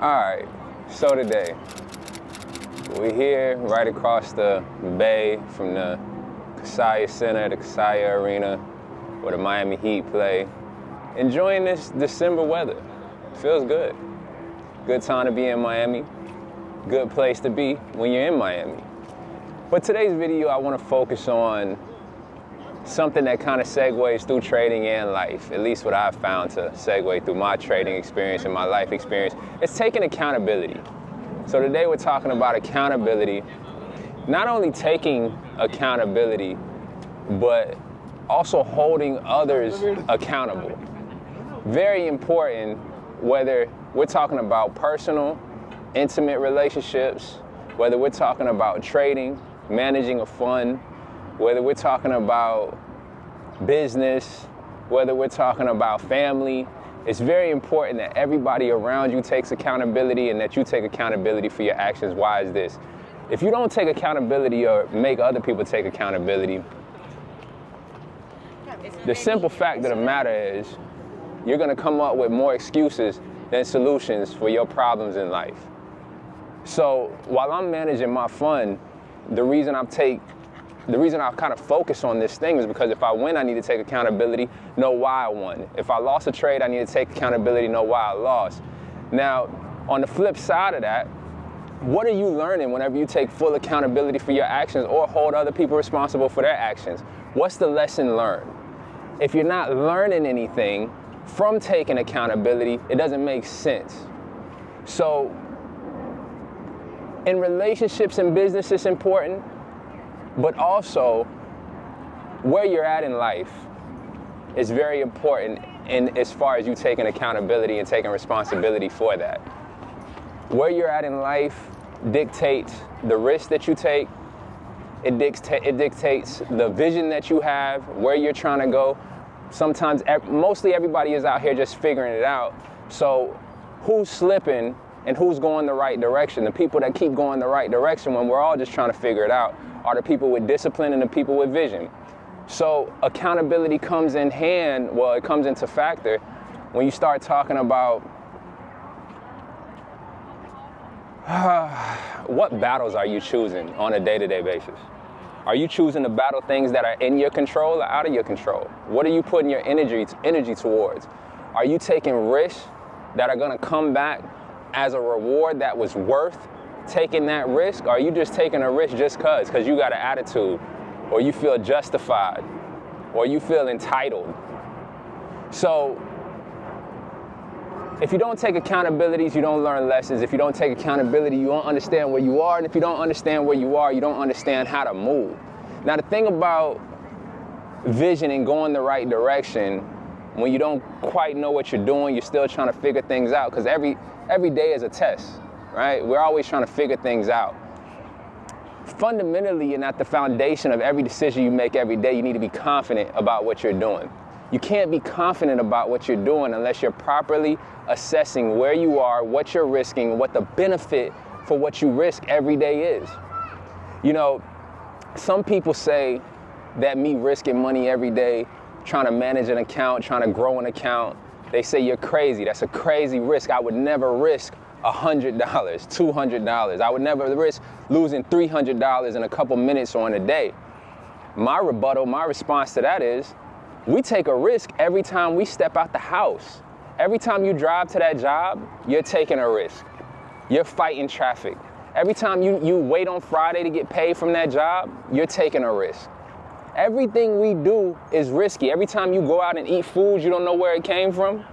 Alright, so today, we're here right across the bay from the Kaseya Center, the Kaseya Arena, where the Miami Heat play. Enjoying this December weather. Feels good. Good time to be in Miami. Good place to be when you're in Miami. But today's video, I want to focus on something that kind of segues through trading and life, at least what I've found to segue through my trading experience and my life experience. It's taking accountability. So today we're talking about accountability, not only taking accountability, but also holding others accountable. Very important, whether we're talking about personal, intimate relationships, whether we're talking about trading, managing a fund, whether we're talking about business, whether we're talking about family. It's very important that everybody around you takes accountability and that you take accountability for your actions. Why is this? If you don't take accountability or make other people take accountability, the simple fact of the matter is you're going to come up with more excuses than solutions for your problems in life. So while I'm managing my fund, the reason I kind of focus on this thing is because if I win, I need to take accountability, know why I won. If I lost a trade, I need to take accountability, know why I lost. Now, on the flip side of that, what are you learning whenever you take full accountability for your actions or hold other people responsible for their actions? What's the lesson learned? If you're not learning anything from taking accountability, it doesn't make sense. So, in relationships and business, it's important. But also, where you're at in life is very important in as far as you taking accountability and taking responsibility for that. Where you're at in life dictates the risk that you take. It dictates the vision that you have, where you're trying to go. Sometimes, mostly everybody is out here just figuring it out. So who's slipping and who's going the right direction? The people that keep going the right direction when we're all just trying to figure it out are the people with discipline and the people with vision. So accountability comes in hand, well, it comes into factor when you start talking about what battles are you choosing on a day-to-day basis? Are you choosing to battle things that are in your control or out of your control? What are you putting your energy towards? Are you taking risks that are gonna come back as a reward that was worth taking that risk? Or are you just taking a risk just because you got an attitude, or you feel justified, or you feel entitled? So if you don't take accountabilities, you don't learn lessons. If you don't take accountability, you don't understand where you are. And if you don't understand where you are, you don't understand how to move. Now, the thing about vision and going the right direction, when you don't quite know what you're doing, you're still trying to figure things out, because every day is a test, right? We're always trying to figure things out. Fundamentally, and at the foundation of every decision you make every day, you need to be confident about what you're doing. You can't be confident about what you're doing unless you're properly assessing where you are, what you're risking, what the benefit for what you risk every day is. You know, some people say that me risking money every day, trying to manage an account, trying to grow an account, they say you're crazy. That's a crazy risk. I would never risk $100, $200. I would never risk losing $300 in a couple minutes or in a day. My rebuttal, my response to that is, we take a risk every time we step out the house. Every time you drive to that job, you're taking a risk. You're fighting traffic. Every time you wait on Friday to get paid from that job, you're taking a risk. Everything we do is risky. Every time you go out and eat food, you don't know where it came from.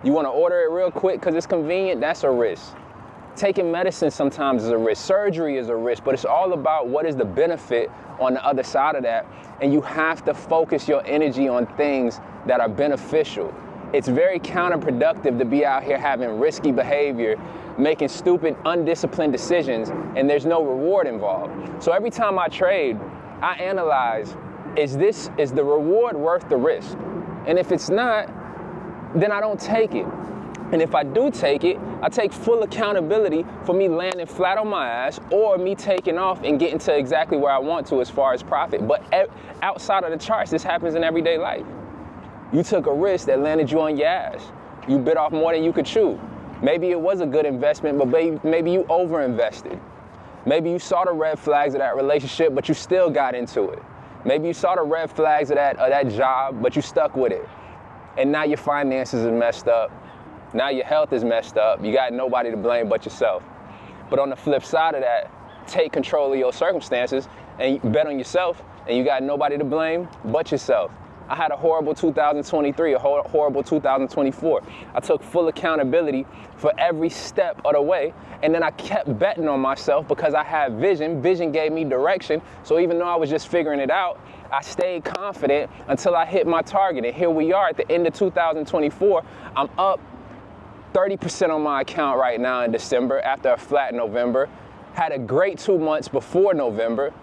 You want to order it real quick because it's convenient, that's a risk. Taking medicine sometimes is a risk. Surgery is a risk, but it's all about what is the benefit on the other side of that. And you have to focus your energy on things that are beneficial. It's very counterproductive to be out here having risky behavior, making stupid, undisciplined decisions, and there's no reward involved. So every time I trade, I analyze, is the reward worth the risk? And if it's not, then I don't take it. And if I do take it, I take full accountability for me landing flat on my ass or me taking off and getting to exactly where I want to as far as profit. But outside of the charts, this happens in everyday life. You took a risk that landed you on your ass. You bit off more than you could chew. Maybe it was a good investment, but maybe you overinvested. Maybe you saw the red flags of that relationship, but you still got into it. Maybe you saw the red flags of that job, but you stuck with it. And now your finances are messed up. Now your health is messed up. You got nobody to blame but yourself. But on the flip side of that, take control of your circumstances and bet on yourself, and you got nobody to blame but yourself. I had a horrible 2023, a horrible 2024. I took full accountability for every step of the way, and then I kept betting on myself because I had vision. Vision gave me direction, so even though I was just figuring it out, I stayed confident until I hit my target. And here we are at the end of 2024. I'm up 30% on my account right now in December after a flat November. Had a great 2 months before November,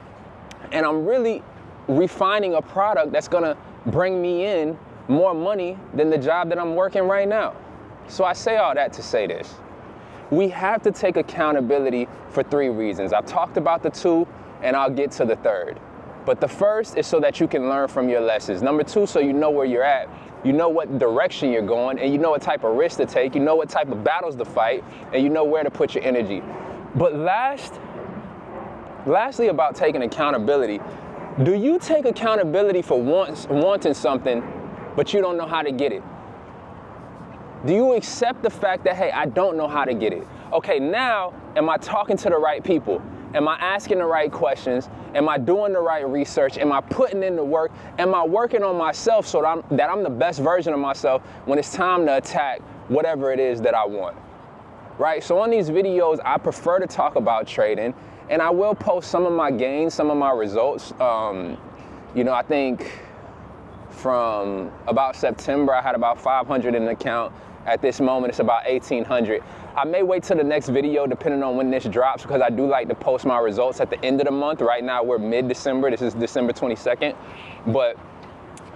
and I'm really refining a product that's gonna bring me in more money than the job that I'm working right now. So I say all that to say this. We have to take accountability for 3 reasons. I've talked about the 2, and I'll get to the 3rd. But the first is so that you can learn from your lessons. Number 2, so you know where you're at, you know what direction you're going, and you know what type of risk to take, you know what type of battles to fight, and you know where to put your energy. But lastly about taking accountability, do you take accountability for wanting something, but you don't know how to get it? Do you accept the fact that, hey, I don't know how to get it? Okay, now, am I talking to the right people? Am I asking the right questions? Am I doing the right research? Am I putting in the work? Am I working on myself so that I'm the best version of myself when it's time to attack whatever it is that I want? Right? So on these videos, I prefer to talk about trading, and I will post some of my gains, some of my results. I think from about September, I had about 500 in the account. At this moment, it's about 1,800. I may wait till the next video, depending on when this drops, because I do like to post my results at the end of the month. Right now, we're mid-December. This is December 22nd. But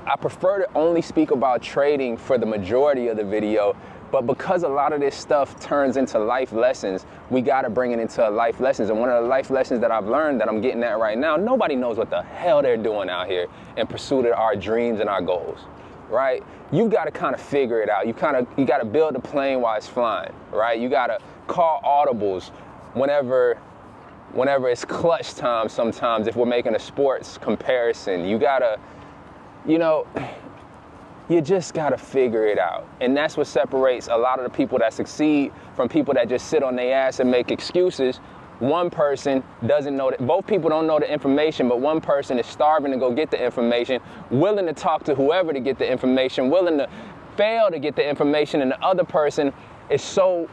I prefer to only speak about trading for the majority of the video. But because a lot of this stuff turns into life lessons, we got to bring it into life lessons. And one of the life lessons that I've learned that I'm getting at right now, nobody knows what the hell they're doing out here in pursuit of our dreams and our goals, right? You've got to kind of figure it out. You got to build the plane while it's flying, right? You got to call audibles whenever it's clutch time sometimes, if we're making a sports comparison. You got to, you just got to figure it out. And that's what separates a lot of the people that succeed from people that just sit on their ass and make excuses. One person doesn't know that, both people don't know the information, but one person is starving to go get the information, willing to talk to whoever to get the information, willing to fail to get the information, and the other person is so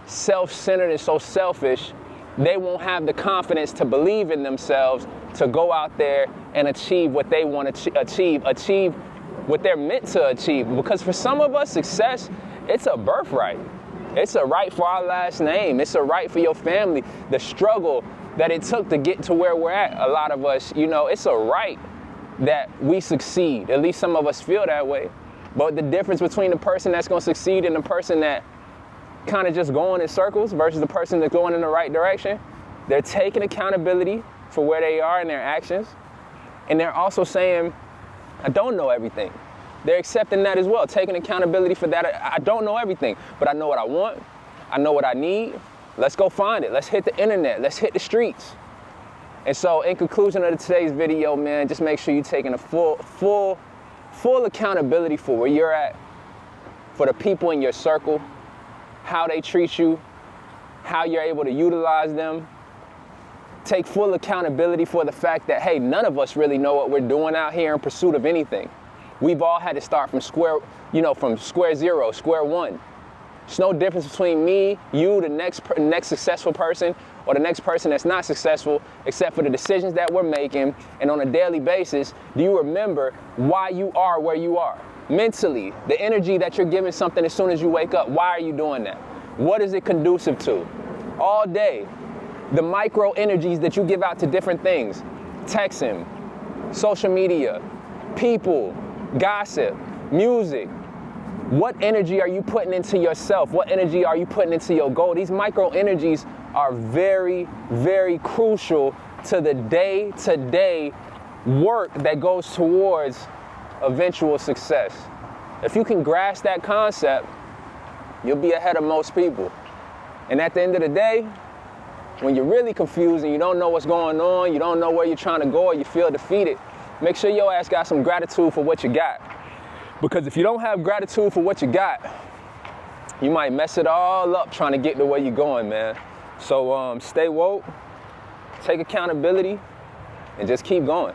self-centered and so selfish, they won't have the confidence to believe in themselves to go out there and achieve what they want to achieve what they're meant to achieve. Because for some of us, success, it's a birthright. It's a right for our last name. It's a right for your family. The struggle that it took to get to where we're at, a lot of us, it's a right that we succeed. At least some of us feel that way. But the difference between the person that's going to succeed and the person that kind of just going in circles versus the person that's going in the right direction, they're taking accountability for where they are in their actions. And they're also saying, I don't know everything. They're accepting that as well, taking accountability for that. I don't know everything, but I know what I want. I know what I need. Let's go find it. Let's hit the internet. Let's hit the streets. And so in conclusion of today's video, man, just make sure you're taking a full accountability for where you're at, for the people in your circle, how they treat you, how you're able to utilize them. Take full accountability for the fact that, hey, none of us really know what we're doing out here in pursuit of anything. We've all had to start from square zero, square one. There's no difference between me, you, the next successful person, or the next person that's not successful, except for the decisions that we're making. And on a daily basis, do you remember why you are where you are? Mentally, the energy that you're giving something as soon as you wake up, why are you doing that? What is it conducive to? All day, the micro energies that you give out to different things, texting, social media, people, gossip, music. What energy are you putting into yourself? What energy are you putting into your goal? These micro energies are very, very crucial to the day-to-day work that goes towards eventual success. If you can grasp that concept, you'll be ahead of most people. And at the end of the day, when you're really confused and you don't know what's going on, you don't know where you're trying to go, or you feel defeated, make sure your ass got some gratitude for what you got. Because if you don't have gratitude for what you got, you might mess it all up trying to get to where you're going, man. So stay woke, take accountability, and just keep going.